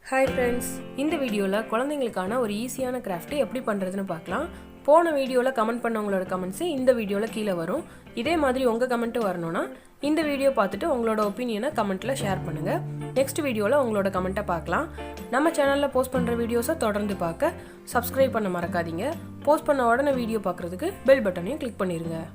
Hi friends, இந்த வீடியோவில் குழந்தைங்களுக்கான ஒரு ஈஸியான கிராஃப்ட்டு எப்படி பண்ணுறதுன்னு பார்க்கலாம். போன வீடியோவில் கமெண்ட் பண்ணவங்களோட கமெண்ட்ஸு இந்த வீடியோவில் கீழே வரும். இதே மாதிரி உங்கள் கமெண்ட்டு வரணும்னா இந்த வீடியோ பார்த்துட்டு உங்களோட ஒப்பீனியனை கமெண்ட்டில் ஷேர் பண்ணுங்கள். நெக்ஸ்ட் வீடியோவில் உங்களோட கமெண்ட்டை பார்க்கலாம். நம்ம சேனலில் போஸ்ட் பண்ணுற வீடியோஸை தொடர்ந்து பார்க்க சப்ஸ்கிரைப் பண்ண மறக்காதீங்க. போஸ்ட் பண்ண உடனே வீடியோ பார்க்குறதுக்கு பெல் பட்டனையும் கிளிக் பண்ணிடுங்க.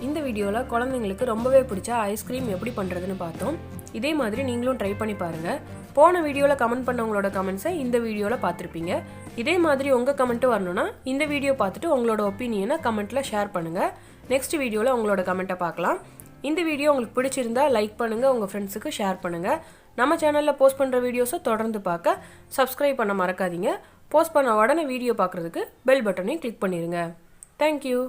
இந்த வீடியோவில் குழந்தைங்களுக்கு ரொம்பவே பிடிச்ச ஐஸ்கிரீம் எப்படி பண்ணுறதுன்னு பார்த்தோம். இதே மாதிரி நீங்களும் ட்ரை பண்ணி பாருங்கள். போன வீடியோவில் கமெண்ட் பண்ணவங்களோட கமெண்ட்ஸை இந்த வீடியோவில் பார்த்துருப்பீங்க. இதே மாதிரி உங்கள் கமெண்ட்டு வரணும்னா இந்த வீடியோ பார்த்துட்டு உங்களோட ஒப்பீனியனை கமெண்ட்டில் ஷேர் பண்ணுங்கள். நெக்ஸ்ட் வீடியோவில் உங்களோட கமெண்ட்டை பார்க்கலாம். இந்த வீடியோ உங்களுக்கு பிடிச்சிருந்தா லைக் பண்ணுங்கள், உங்கள் ஃப்ரெண்ட்ஸுக்கு ஷேர் பண்ணுங்கள். நம்ம சேனலில் போஸ்ட் பண்ணுற வீடியோஸை தொடர்ந்து பார்க்க சப்ஸ்கிரைப் பண்ண மறக்காதீங்க. போஸ்ட் பண்ண உடனே வீடியோ பார்க்குறதுக்கு பெல் பட்டனையும் கிளிக் பண்ணிடுங்க. தேங்க்யூ.